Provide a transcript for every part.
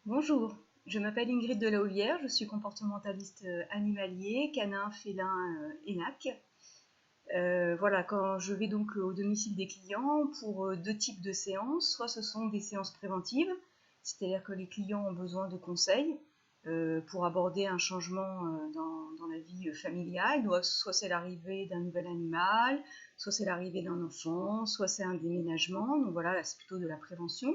Bonjour, je m'appelle Ingrid Delahoulière, je suis comportementaliste animalier, canin, félin, énac. Voilà, quand je vais donc au domicile des clients pour deux types de séances, soit ce sont des séances préventives, c'est-à-dire que les clients ont besoin de conseils pour aborder un changement dans la vie familiale, soit c'est l'arrivée d'un nouvel animal, soit c'est l'arrivée d'un enfant, soit c'est un déménagement, donc voilà, là c'est plutôt de la prévention.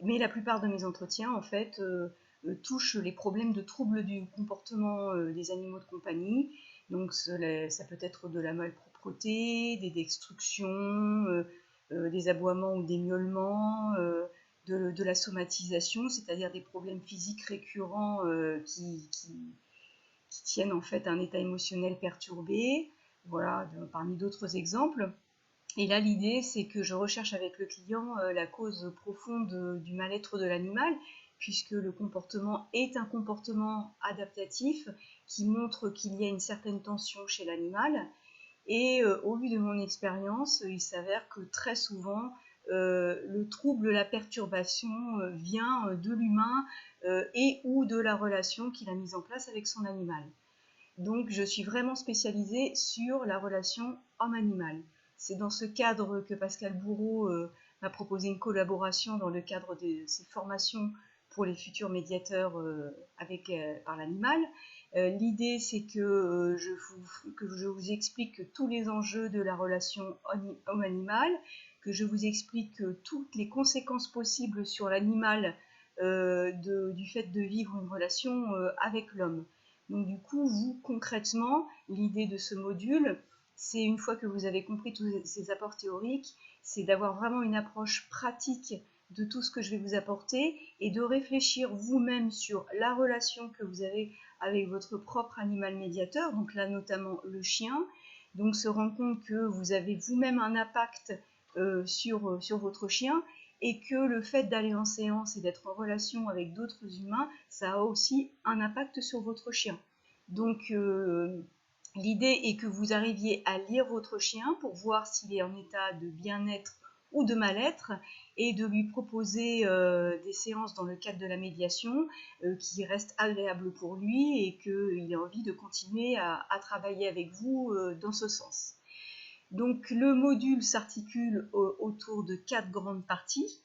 Mais la plupart de mes entretiens, en fait, touchent les problèmes de troubles du comportement des animaux de compagnie. Donc, ça peut être de la malpropreté, des destructions, des aboiements ou des miaulements, de la somatisation, c'est-à-dire des problèmes physiques récurrents qui tiennent en fait à un état émotionnel perturbé. Voilà, parmi d'autres exemples. Et là, l'idée, c'est que je recherche avec le client la cause profonde du mal-être de l'animal, puisque le comportement est un comportement adaptatif qui montre qu'il y a une certaine tension chez l'animal. Et au vu de mon expérience, il s'avère que très souvent, le trouble, la perturbation vient de l'humain et ou de la relation qu'il a mise en place avec son animal. Donc, je suis vraiment spécialisée sur la relation homme-animal. C'est dans ce cadre que Pascal Bourreau m'a proposé une collaboration dans le cadre de ses formations pour les futurs médiateurs par l'animal. L'idée, c'est que je vous explique tous les enjeux de la relation homme-animal, que je vous explique toutes les conséquences possibles sur l'animal du fait de vivre une relation avec l'homme. Donc du coup, vous, concrètement, l'idée de ce module, c'est une fois que vous avez compris tous ces apports théoriques, c'est d'avoir vraiment une approche pratique de tout ce que je vais vous apporter et de réfléchir vous-même sur la relation que vous avez avec votre propre animal médiateur, donc là notamment le chien, donc se rendre compte que vous avez vous-même un impact sur votre chien et que le fait d'aller en séance et d'être en relation avec d'autres humains, ça a aussi un impact sur votre chien. Donc l'idée est que vous arriviez à lire votre chien pour voir s'il est en état de bien-être ou de mal-être et de lui proposer des séances dans le cadre de la médiation qui restent agréables pour lui et qu'il ait envie de continuer à travailler avec vous dans ce sens. Donc le module s'articule autour de 4 grandes parties.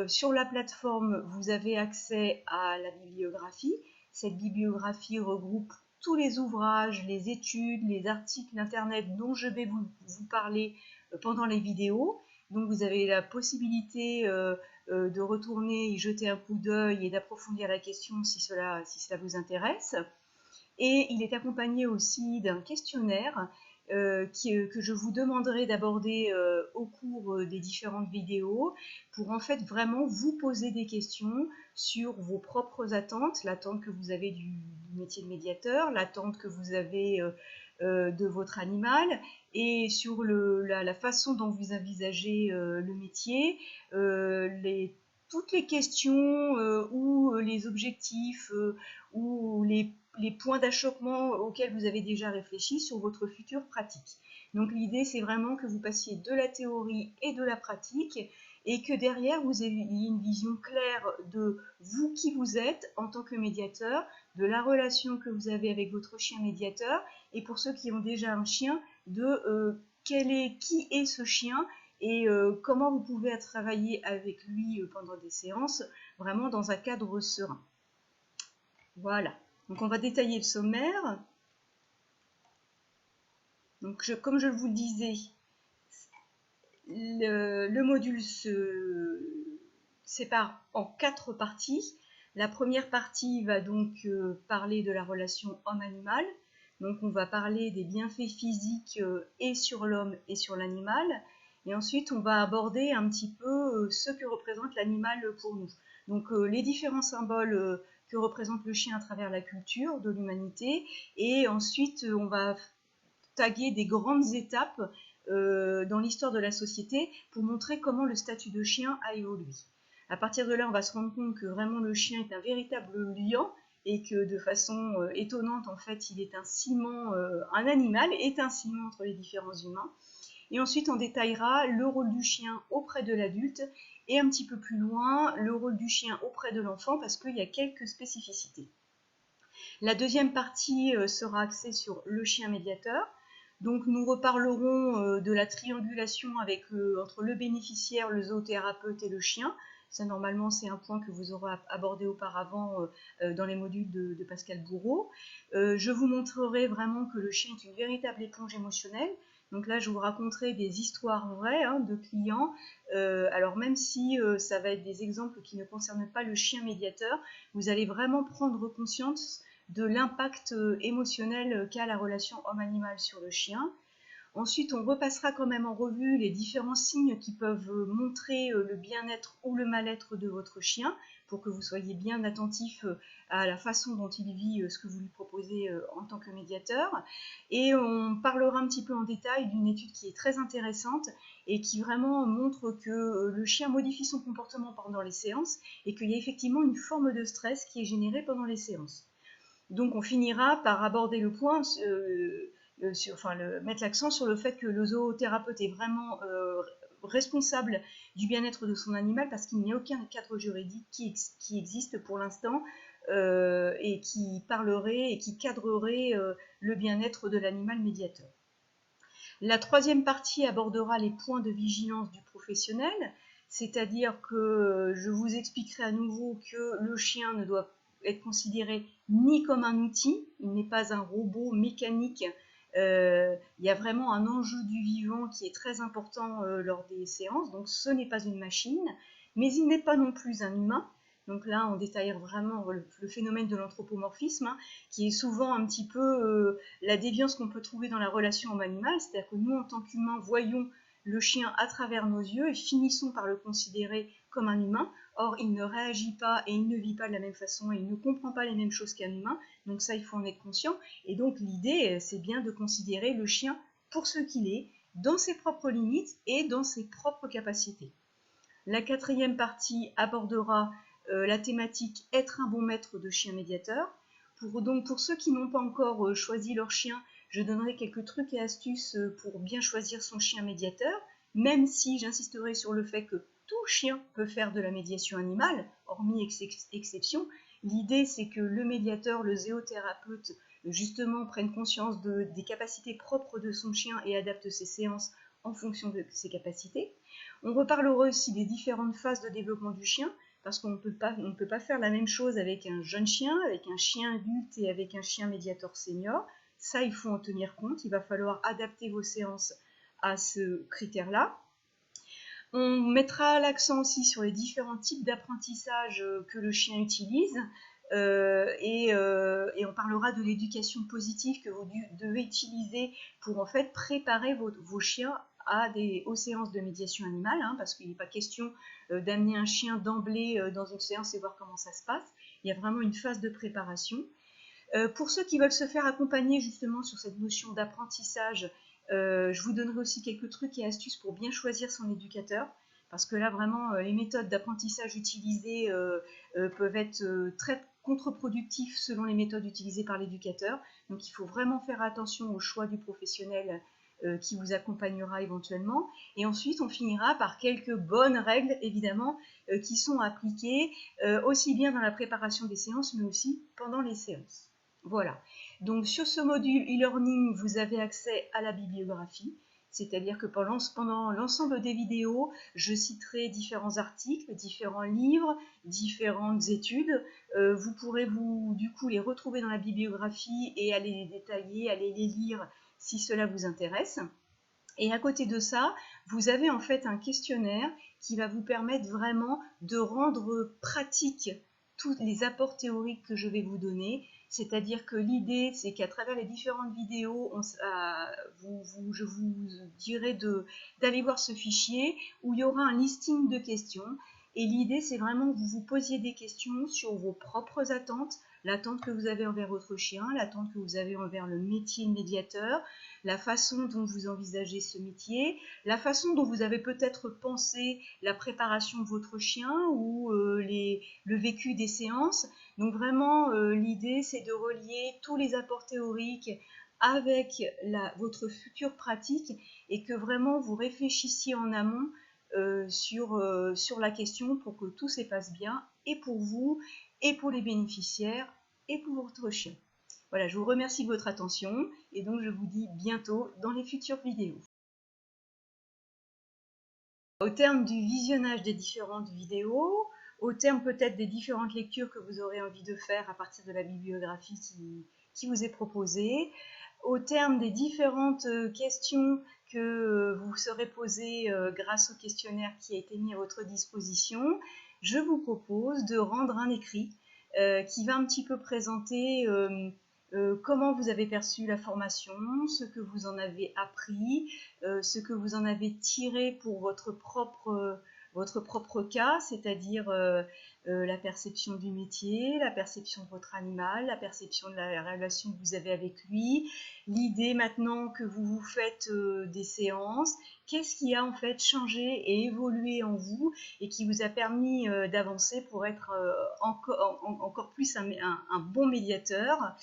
Sur la plateforme, vous avez accès à la bibliographie. Cette bibliographie regroupe tous les ouvrages, les études, les articles internet dont je vais vous parler pendant les vidéos. Donc vous avez la possibilité de retourner y jeter un coup d'œil et d'approfondir la question si cela vous intéresse. Et il est accompagné aussi d'un questionnaire que je vous demanderai d'aborder au cours des différentes vidéos pour en fait vraiment vous poser des questions sur vos propres attentes, l'attente que vous avez du métier de médiateur, l'attente que vous avez de votre animal et sur la façon dont vous envisagez le métier, toutes les questions ou les objectifs ou les points d'achoppement auxquels vous avez déjà réfléchi sur votre future pratique. Donc l'idée, c'est vraiment que vous passiez de la théorie et de la pratique et que derrière, vous ayez une vision claire de vous qui vous êtes en tant que médiateur, de la relation que vous avez avec votre chien médiateur et pour ceux qui ont déjà un chien, de qui est ce chien et comment vous pouvez travailler avec lui pendant des séances, vraiment dans un cadre serein. Voilà. Donc on va détailler le sommaire. Donc comme je vous le disais, le module se sépare en 4 parties. La première partie va donc parler de la relation homme-animal. Donc on va parler des bienfaits physiques et sur l'homme et sur l'animal. Et ensuite on va aborder un petit peu ce que représente l'animal pour nous. Donc les différents symboles que représente le chien à travers la culture de l'humanité. Et ensuite on va taguer des grandes étapes dans l'histoire de la société pour montrer comment le statut de chien a évolué. À partir de là, on va se rendre compte que vraiment le chien est un véritable liant et que de façon étonnante, en fait, il est un ciment, un animal est un ciment entre les différents humains. Et ensuite, on détaillera le rôle du chien auprès de l'adulte et un petit peu plus loin, le rôle du chien auprès de l'enfant, parce qu'il y a quelques spécificités. La deuxième partie sera axée sur le chien médiateur. Donc nous reparlerons de la triangulation entre le bénéficiaire, le zoothérapeute et le chien. Ça, normalement, c'est un point que vous aurez abordé auparavant dans les modules de Pascal Bourreau. Je vous montrerai vraiment que le chien est une véritable éponge émotionnelle. Donc là, je vous raconterai des histoires vraies de clients. Alors même si ça va être des exemples qui ne concernent pas le chien médiateur, vous allez vraiment prendre conscience de l'impact émotionnel qu'a la relation homme-animal sur le chien. Ensuite, on repassera quand même en revue les différents signes qui peuvent montrer le bien-être ou le mal-être de votre chien, pour que vous soyez bien attentif à la façon dont il vit ce que vous lui proposez en tant que médiateur. Et on parlera un petit peu en détail d'une étude qui est très intéressante et qui vraiment montre que le chien modifie son comportement pendant les séances et qu'il y a effectivement une forme de stress qui est générée pendant les séances. Donc on finira par aborder le point, mettre l'accent sur le fait que le zoothérapeute est vraiment responsable du bien-être de son animal, parce qu'il n'y a aucun cadre juridique qui existe pour l'instant et qui parlerait et qui cadrerait le bien-être de l'animal médiateur. La troisième partie abordera les points de vigilance du professionnel, c'est-à-dire que je vous expliquerai à nouveau que le chien ne doit être considéré ni comme un outil, il n'est pas un robot mécanique. Il y a vraiment un enjeu du vivant qui est très important lors des séances, donc ce n'est pas une machine, mais il n'est pas non plus un humain. Donc là, on détaille vraiment le phénomène de l'anthropomorphisme, qui est souvent un petit peu la déviance qu'on peut trouver dans la relation homme-animal, c'est-à-dire que nous, en tant qu'humains, voyons le chien à travers nos yeux et finissons par le considérer comme un humain. Or, il ne réagit pas et il ne vit pas de la même façon et il ne comprend pas les mêmes choses qu'un humain. Donc ça, il faut en être conscient. Et donc l'idée, c'est bien de considérer le chien pour ce qu'il est, dans ses propres limites et dans ses propres capacités. La quatrième partie abordera la thématique « Être un bon maître de chien médiateur ». Pour ceux qui n'ont pas encore choisi leur chien, je donnerai quelques trucs et astuces pour bien choisir son chien médiateur, même si j'insisterai sur le fait que tout chien peut faire de la médiation animale, hormis exception. L'idée, c'est que le médiateur, le zoothérapeute, justement, prenne conscience des capacités propres de son chien et adapte ses séances en fonction de ses capacités. On reparlera aussi des différentes phases de développement du chien, parce qu'on ne peut pas faire la même chose avec un jeune chien, avec un chien adulte et avec un chien médiateur senior. Ça, il faut en tenir compte. Il va falloir adapter vos séances à ce critère-là. On mettra l'accent aussi sur les différents types d'apprentissage que le chien utilise et on parlera de l'éducation positive que vous devez utiliser pour en fait préparer vos chiens aux séances de médiation animale, parce qu'il n'est pas question d'amener un chien d'emblée dans une séance et voir comment ça se passe. Il y a vraiment une phase de préparation. Pour ceux qui veulent se faire accompagner justement sur cette notion d'apprentissage, je vous donnerai aussi quelques trucs et astuces pour bien choisir son éducateur, parce que là vraiment les méthodes d'apprentissage utilisées peuvent être très contre-productives selon les méthodes utilisées par l'éducateur. Donc il faut vraiment faire attention au choix du professionnel qui vous accompagnera éventuellement. Et ensuite on finira par quelques bonnes règles évidemment qui sont appliquées aussi bien dans la préparation des séances mais aussi pendant les séances. Voilà, donc sur ce module e-learning, vous avez accès à la bibliographie, c'est-à-dire que pendant l'ensemble des vidéos, je citerai différents articles, différents livres, différentes études. Vous pourrez du coup les retrouver dans la bibliographie et aller les détailler, aller les lire si cela vous intéresse. Et à côté de ça, vous avez en fait un questionnaire qui va vous permettre vraiment de rendre pratique tous les apports théoriques que je vais vous donner. C'est-à-dire que l'idée, c'est qu'à travers les différentes vidéos, je vous dirai d'aller voir ce fichier où il y aura un listing de questions. Et l'idée, c'est vraiment que vous vous posiez des questions sur vos propres attentes, l'attente que vous avez envers votre chien, l'attente que vous avez envers le métier de médiateur, la façon dont vous envisagez ce métier, la façon dont vous avez peut-être pensé la préparation de votre chien ou le vécu des séances. Donc vraiment, l'idée, c'est de relier tous les apports théoriques avec votre future pratique et que vraiment vous réfléchissiez en amont sur la question pour que tout se passe bien, et pour vous, et pour les bénéficiaires, et pour votre chien. Voilà, je vous remercie de votre attention, et donc je vous dis bientôt dans les futures vidéos. Au terme du visionnage des différentes vidéos, au terme peut-être des différentes lectures que vous aurez envie de faire à partir de la bibliographie qui vous est proposée, au terme des différentes questions que vous serez posées grâce au questionnaire qui a été mis à votre disposition, je vous propose de rendre un écrit qui va un petit peu présenter comment vous avez perçu la formation, ce que vous en avez appris, ce que vous en avez tiré pour votre propre cas, c'est-à-dire la perception du métier, la perception de votre animal, la perception de la relation que vous avez avec lui, l'idée maintenant que vous vous faites des séances, qu'est-ce qui a en fait changé et évolué en vous et qui vous a permis d'avancer pour être encore plus un bon médiateur.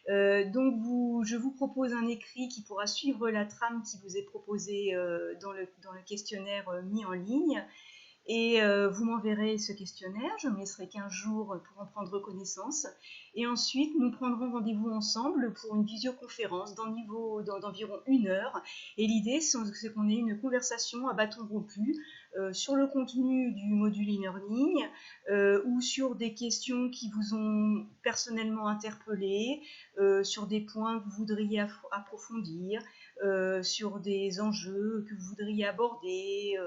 Donc je vous propose un écrit qui pourra suivre la trame qui vous est proposée dans le questionnaire mis en ligne. Et vous m'enverrez ce questionnaire, je me laisserai 15 jours pour en prendre connaissance. Et ensuite, nous prendrons rendez-vous ensemble pour une visioconférence d'environ 1 heure. Et l'idée, c'est qu'on ait une conversation à bâton rompu sur le contenu du module e-learning ou sur des questions qui vous ont personnellement interpellé, sur des points que vous voudriez approfondir, sur des enjeux que vous voudriez aborder,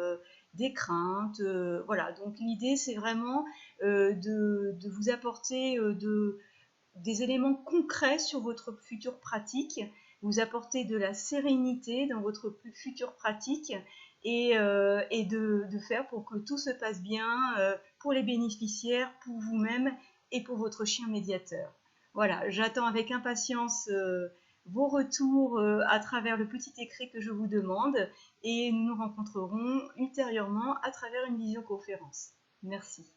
des craintes, voilà. Donc l'idée c'est vraiment de vous apporter des éléments concrets sur votre future pratique, vous apporter de la sérénité dans votre future pratique et de faire pour que tout se passe bien pour les bénéficiaires, pour vous-même et pour votre chien médiateur. Voilà, j'attends avec impatience vos retours à travers le petit écrit que je vous demande et nous nous rencontrerons ultérieurement à travers une visioconférence. Merci.